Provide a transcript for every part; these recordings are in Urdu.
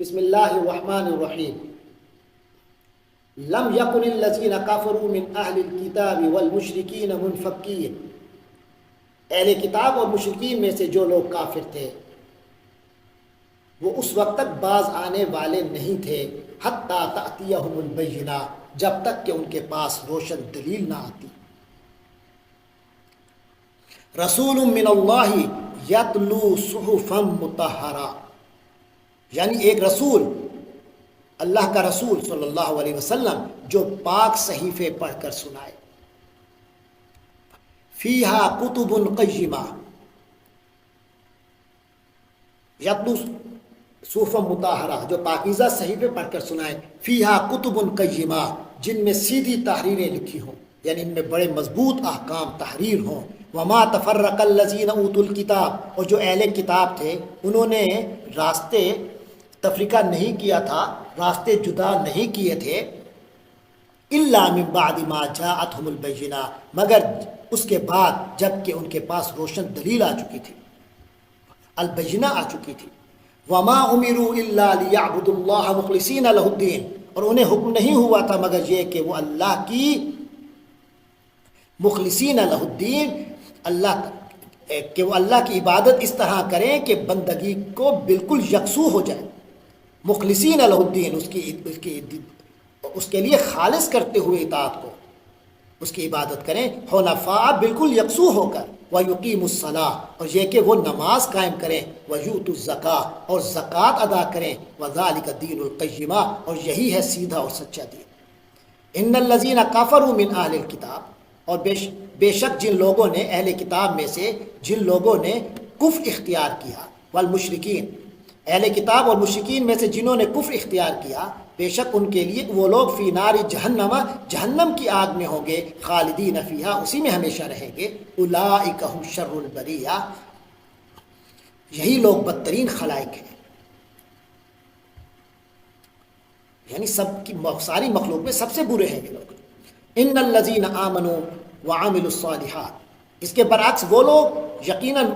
بسم اللہ الرحمن الرحیم لم یکن الذین کفروا من اہل الکتاب والمشرکین منفکین، اہل کتاب اور مشرکین میں سے جو لوگ کافر تھے وہ اس وقت تک باز آنے والے نہیں تھے حتی تأتیہم البینہ، جب تک کہ ان کے پاس روشن دلیل نہ آتی۔ رسول من اللہ یتلو صحفا مطہرہ، یعنی ایک رسول، اللہ کا رسول صلی اللہ علیہ وسلم جو پاک صحیفے پڑھ کر سنائے۔ فیہا کتب قیمہ، یتلو صحفا مطہرہ جو پاکیزہ صحیفے پڑھ کر سنائے، فیہا کتب قیمہ جن میں سیدھی تحریریں لکھی ہوں، یعنی ان میں بڑے مضبوط احکام تحریر ہوں۔ وما تفرق الذین اوتوا الکتاب، اور جو اہل کتاب تھے انہوں نے راستے تفریقہ نہیں کیا تھا، راستے جدا نہیں کیے تھے، الا من بعد ما جاءتهم البینہ، مگر اس کے بعد جب کہ ان کے پاس روشن دلیل آ چکی تھی، البینہ آ چکی تھی۔ وما امروا الا لیعبدوا اللہ مخلصین لہ الدین، اور انہیں حکم نہیں ہوا تھا مگر یہ کہ وہ اللہ کی مخلصین لہ الدین، کہ وہ اللہ کی عبادت اس طرح کریں کہ بندگی کو بالکل یکسو ہو جائے۔ مخلصین لہ الدین، اس کے لیے خالص کرتے ہوئے اطاعت کو، اس کی عبادت کریں، حنفاء بالکل یکسو ہو کر، وَيُقِيمُ الصَّلَاةَ، اور یہ کہ وہ نماز قائم کریں، وَيُؤْتُوا الزَّكَاةَ، اور زکوٰۃ ادا کریں، وَذَلِكَ دِينُ الْقَيِّمَةِ، اور یہی ہے سیدھا اور سچا دین۔ ان الذین کفروا من اہل الکتاب، اور بے شک جن لوگوں نے، اہل کتاب میں سے جن لوگوں نے کفر اختیار کیا، والمشرکین، اہل کتاب اور مشرکین میں سے جنہوں نے کفر اختیار کیا، بے شک ان کے لیے وہ لوگ فی نار جہنم، جہنم کی آگ میں ہوں گے، خالدین فیہا، اسی میں ہمیشہ رہیں گے۔ اولئک هم شر البریہ، یہی لوگ بدترین خلائق ہیں، یعنی ساری مخلوق میں سب سے برے ہیں یہ لوگ۔ ان الذین آمنوا وعملوا الصالحات، اس کے برعکس وہ لوگ، یقیناً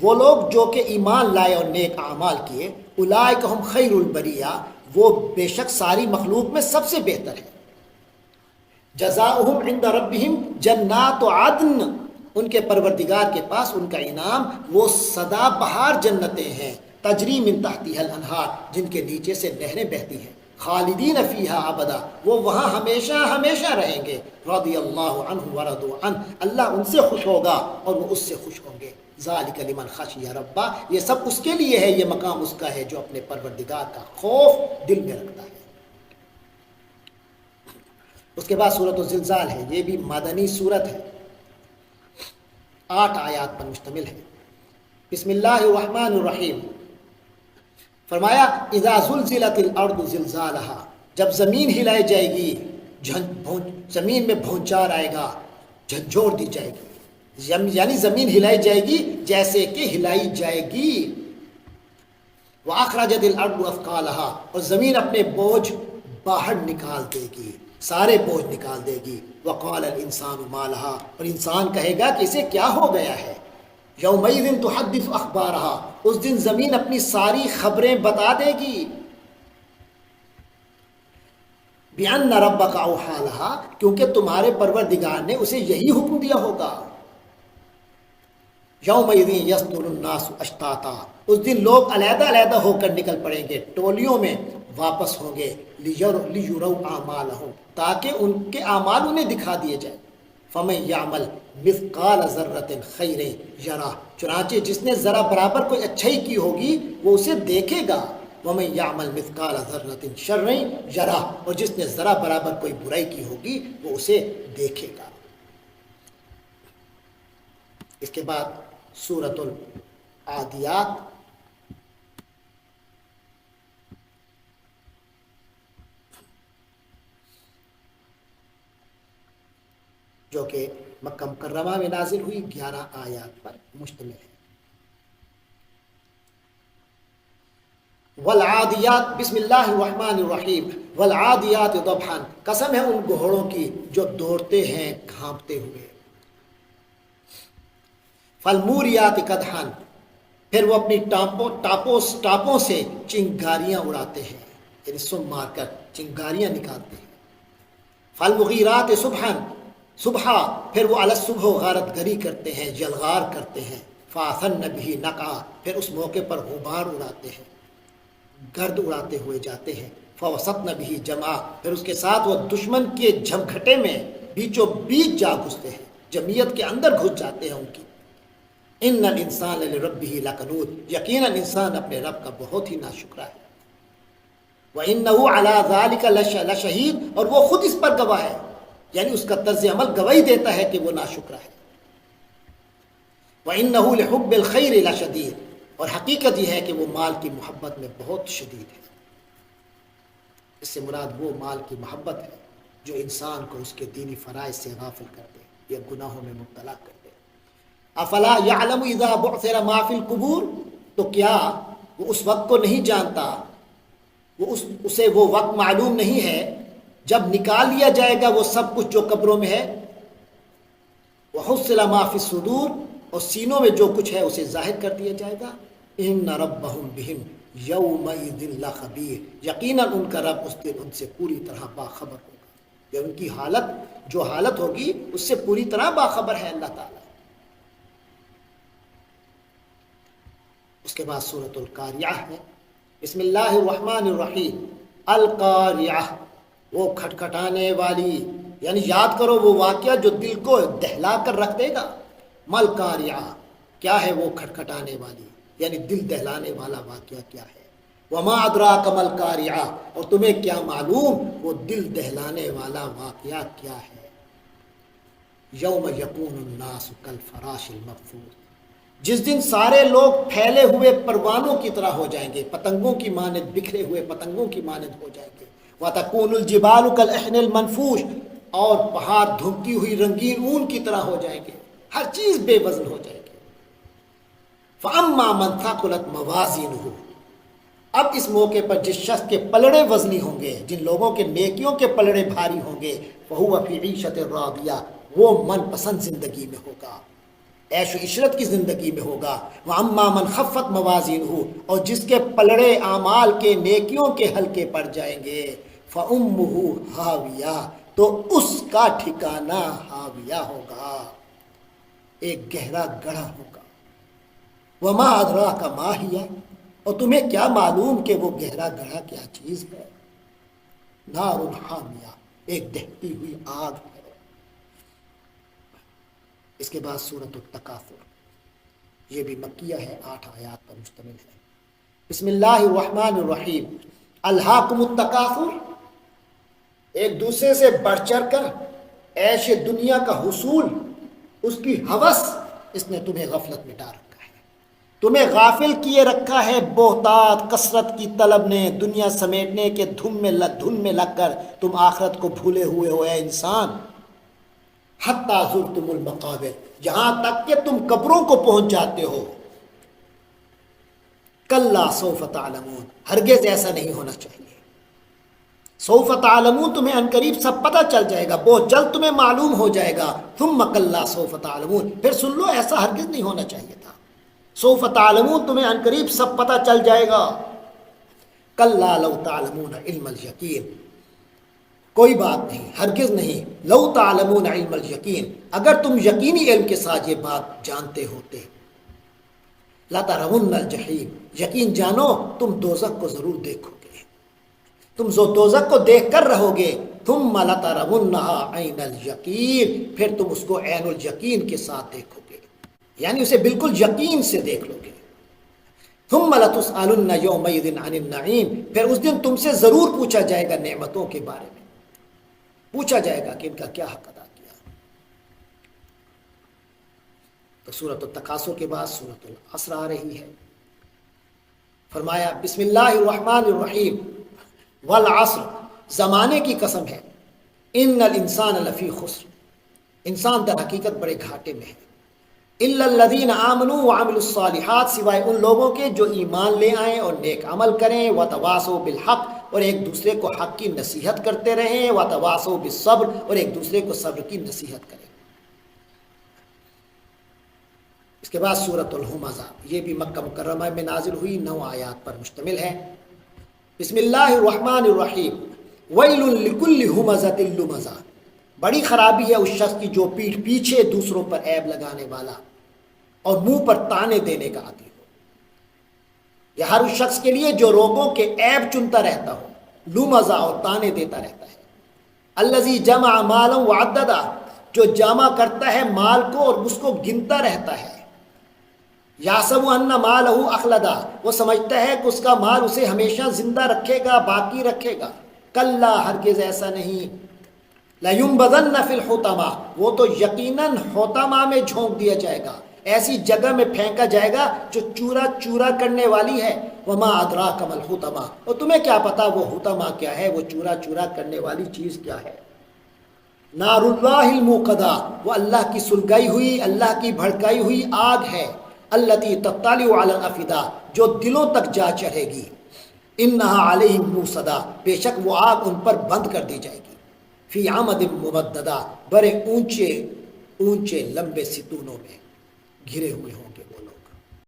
وہ لوگ جو کہ ایمان لائے اور نیک اعمال کیے، اولئک هم خیر البریہ، وہ بے شک ساری مخلوق میں سب سے بہتر ہے۔ جزاؤہم عند ربہم جنات عدن، ان کے پروردگار کے پاس ان کا انعام وہ سدا بہار جنتیں ہیں، تجری من تحتها الانہار، جن کے نیچے سے نہریں بہتی ہیں، خالدین فیہا ابدا، وہ وہاں ہمیشہ ہمیشہ رہیں گے۔ رضی اللہ عنہ ورضوا عنہ، اللہ ان سے خوش ہوگا اور وہ اس سے خوش ہوں گے۔ ذالک لمن خشی ربہ، یہ سب اس کے لیے ہے، یہ مقام اس کا ہے جو اپنے پروردگار کا خوف دل میں رکھتا ہے۔ اس کے بعد سورۃ الزلزال ہے، یہ بھی مدنی سورت ہے، 8 آیات پر مشتمل ہے۔ بسم اللہ الرحمن الرحیم، فرمایا اذا زلزلت الارض زلزالہا، جب زمین ہلائی جائے گی، زمین میں بھونچار آئے گا، جھنجھوڑ دی جائے گی، یعنی زمین ہلائی جائے گی جیسے کہ ہلائی جائے گی۔ وَأَخْرَجَتِ الْأَرْضُ أَثْقَالَهَا، اور زمین اپنے بوجھ باہر نکال دے گی، سارے بوجھ نکال دے گی۔ وَقَالَ الْإِنسَانُ مَا لَهَا، اور انسان کہے گا کہ اسے کیا ہو گیا ہے۔ يَوْمَئِذٍ تُحَدِّثُ أَخْبَارَهَا، اس دن زمین اپنی ساری خبریں بتا دے گی۔ بِأَنَّ رَبَّكَ أَوْحَىٰ لَهَا، کیونکہ تمہارے پروردگار نے اسے یہی حکم دیا ہوگا۔ یومئذ یصدر الناس اشتاتا، اس دن لوگ علیحدہ علیحدہ ہو کر نکل پڑیں گے، ٹولیوں میں واپس ہوں گے، لیروا اعمالہم، تاکہ ان کے اعمال انہیں دکھا دیے جائیں۔ فمن یعمل مثقال ذرۃ خیر یرہ، چنانچہ جس نے ذرا برابر کوئی اچھائی کی ہوگی وہ اسے دیکھے گا۔ ومن یعمل مثقال ذرۃ شر یرہ، اور جس نے ذرا برابر کوئی برائی کی ہوگی وہ اسے دیکھے گا۔ اس کے بعد سورۃ العادیات، جو کہ مکہ مکرمہ میں نازل ہوئی، 11 آیات پر مشتمل ہے۔ والعادیات، بسم اللہ الرحمن الرحیم، والعادیات ضبحا، قسم ہے ان گھوڑوں کی جو دوڑتے ہیں گھانپتے ہوئے۔ فالموریات قدحا، پھر وہ اپنی ٹاپوں سے چنگاریاں اڑاتے ہیں، یعنی سم مار کر چنگاریاں نکالتے ہیں۔ فالمغیرات صبحا، پھر وہ علی صبح غارت گری کرتے ہیں، یلغار کرتے ہیں۔ فاثن به نقعا، پھر اس موقع پر غبار اڑاتے ہیں، گرد اڑاتے ہوئے جاتے ہیں۔ فوسطن به جمعا، پھر اس کے ساتھ وہ دشمن کے جھمگھٹے میں بیچوں بیچ جا گھستے ہیں، جمعیت کے اندر گھس جاتے ہیں ان کی۔ ان الانسان لربه لکنود، یقیناً انسان اپنے رب کا بہت ہی ناشکرا ہے۔ وَإِنَّهُ عَلَى ذَلِكَ لَشَهِيدٌ، اور وہ خود اس پر گواہ ہے، یعنی اس کا طرز عمل گواہی دیتا ہے کہ وہ ناشکرا ہے۔ وَإِنَّهُ لِحُبِّ الْخَيْرِ لَشَدِيدٌ، اور حقیقت یہ ہے کہ وہ مال کی محبت میں بہت شدید ہے۔ اس سے مراد وہ مال کی محبت ہے جو انسان کو اس کے دینی فرائض سے غافل کر دے یا گناہوں میں مبتلا کر دے۔ افلا یعلم اذا بعثر ما فی القبور، تو کیا وہ اس وقت کو نہیں جانتا، اسے وہ وقت معلوم نہیں ہے جب نکال لیا جائے گا وہ سب کچھ جو قبروں میں ہے۔ وحصل ما فی الصدور، اور سینوں میں جو کچھ ہے اسے ظاہر کر دیا جائے گا۔ ان ربهم بهم یومئذ لخبیر، یقیناً ان کا رب اس دن ان سے پوری طرح باخبر ہوگا، یا ان کی حالت جو حالت ہوگی اس سے پوری طرح باخبر ہے اللہ تعالیٰ۔ اس کے بعد سورۃ القاریعہ ہے۔ بسم اللہ الرحمن الرحیم۔ القاریعہ، وہ کھٹکھٹانے والی، یعنی یاد کرو وہ واقعہ جو دل کو دہلا کر رکھ دے گا۔ مل قاریعہ، کیا ہے وہ کھٹکھٹانے والی، یعنی دل دہلانے والا واقعہ کیا ہے۔ وما ادراک مل قاریعہ، اور تمہیں کیا معلوم وہ دل دہلانے والا واقعہ کیا ہے۔ یوم یکون الناس کالفراش المبثوث، جس دن سارے لوگ پھیلے ہوئے پروانوں کی طرح ہو جائیں گے، پتنگوں کی مانند، بکھرے ہوئے پتنگوں کی مانند ہو جائیں گے۔ وَتَكُونُ الْجِبَالُ كَالْعِهْنِ الْمَنْفُوشِ، اور پہاڑ دھمکی ہوئی رنگین اون کی طرح ہو جائیں گے، ہر چیز بے وزن ہو جائے گی۔ فَأَمَّا مَنْ ثَقُلَتْ مَوَازِينُهُ، اب اس موقع پر جس شخص کے پلڑے وزنی ہوں گے، جن لوگوں کے نیکیوں کے پلڑے بھاری ہوں گے، فَهُوَ فِي عِيشَةٍ رَاضِيَةٍ، وہ من پسند زندگی میں ہوگا، عیش و عشرت کی زندگی میں ہوگا۔ وَأَمَّا مَنْ خَفَّتْ مَوَازِينُهُ، اور جس کے پلڑے اعمال کے نیکیوں کے ہلکے پڑ جائیں گے، فَأُمُّهُ هَاوِيَةٌ، تو اس کا ٹھکانہ ہاویہ ہوگا، ایک گہرا گڑھا ہوگا۔ وَمَا أَدْرَاكَ مَا هِيَ، اور تمہیں کیا معلوم کہ وہ گہرا گڑھا کیا چیز ہے۔ نَارٌ حَامِيَةٌ، ایک دہتی ہوئی آگ ہے۔ اس کے بعد سورۃ التکاثر، یہ بھی مکیہ ہے، 8 آیات پر مشتمل ہے۔ بسم اللہ الرحمن الرحیم۔ الہاکم التکاثر، ایک دوسرے سے بڑھ چڑھ کر عیش دنیا کا حصول، اس کی ہوس، اس نے تمہیں غفلت میں ڈال رکھا ہے، تمہیں غافل کیے رکھا ہے بہتات کثرت کی طلب نے، دنیا سمیٹنے کے دھن میں لگ کر تم آخرت کو بھولے ہوئے ہو اے انسان۔ حتی زرتم المقابر، یہاں تک کہ تم قبروں کو پہنچ جاتے ہو۔ کلا سوف تعلمون، ہرگز ایسا نہیں ہونا چاہیے۔ سوف تعلمون، تمہیں عنقریب سب پتہ چل جائے گا، بہت جلد تمہیں معلوم ہو جائے گا۔ ثم کلا سوف تعلمون، پھر سن لو ایسا ہرگز نہیں ہونا چاہیے تھا۔ سوف تعلمون، تمہیں عنقریب سب پتہ چل جائے گا۔ کلا لو تعلمون علم الیقین، کوئی بات نہیں، ہرگز نہیں، لو تعلمون علم الیقین، اگر تم یقینی علم کے ساتھ یہ بات جانتے ہوتے۔ لترون الجحیم، یقین جانو تم دوزخ کو ضرور دیکھو گے، تم دوزخ کو دیکھ کر رہو گے۔ ثم لترونها عین الیقین، پھر تم اس کو عین الیقین کے ساتھ دیکھو گے، یعنی اسے بالکل یقین سے دیکھ لو گے۔ ثم لتسألن یومئذ عن النعیم، پھر اس دن تم سے ضرور پوچھا جائے گا نعمتوں کے بارے میں، پوچھا جائے گا کہ ان کا کیا حق ادا کیا۔ تو سورۃ التکاثر کے بعد سورۃ العصر آ رہی ہے۔ فرمایا بسم اللہ الرحمن الرحیم۔ والعصر، زمانے کی قسم ہے۔ ان الانسان لفی خسر، انسان در حقیقت بڑے گھاٹے میں ہے۔ الا الذین آمنوا وعملوا الصالحات، سوائے ان لوگوں کے جو ایمان لے آئیں اور نیک عمل کریں، وتواصوا بالحق، اور ایک دوسرے کو حق کی نصیحت کرتے رہیں، وتواصوا بالصبر، اور ایک دوسرے کو صبر کی نصیحت کریں۔ اس کے بعد سورۃ الہمزہ، یہ بھی مکہ مکرمہ میں نازل ہوئی، 9 آیات پر مشتمل ہے۔ بسم اللہ الرحمن الرحیم، ویل لکل ہمزۃ لمزہ، بڑی خرابی ہے اس شخص کی جو پیٹھ پیچھے دوسروں پر عیب لگانے والا اور منہ پر تانے دینے کا عادی ہو۔ یہ ہر اس شخص کے لیے جو لوگوں کے عیب چنتا رہتا ہو، لمزہ اور تانے دیتا رہتا ہے۔ الذی جمع مالا وعددا، جو جمع کرتا ہے مال کو اور اس کو گنتا رہتا ہے۔ یحسب ان مالہ اخلدا، وہ سمجھتا ہے کہ اس کا مال اسے ہمیشہ زندہ رکھے گا، باقی رکھے گا۔ کلا، ہرگز ایسا نہیں۔ لینبذن فی الحطمہ، وہ تو یقیناً حطمہ میں جھونک دیا جائے گا، ایسی جگہ میں پھینکا جائے گا جو چورا چورا کرنے والی ہے۔ وما ادراک ما الحطمہ، اور تمہیں کیا پتا وہ حطمہ کیا ہے، وہ چورا چورا کرنے والی چیز کیا ہے۔ نار اللہ الموقدہ، وہ اللہ کی سلگائی ہوئی، اللہ کی بھڑکائی ہوئی آگ ہے۔ التی تطلع علی الافئدہ، جو دلوں تک جا چڑھے گی۔ انہا علیہم موصدہ، بے شک وہ آگ ان پر بند کر دی جائے گی۔ فی عمد ممددہ، بڑے اونچے اونچے لمبے ستونوں میں گھرے ہوئے ہوں گے وہ لوگ۔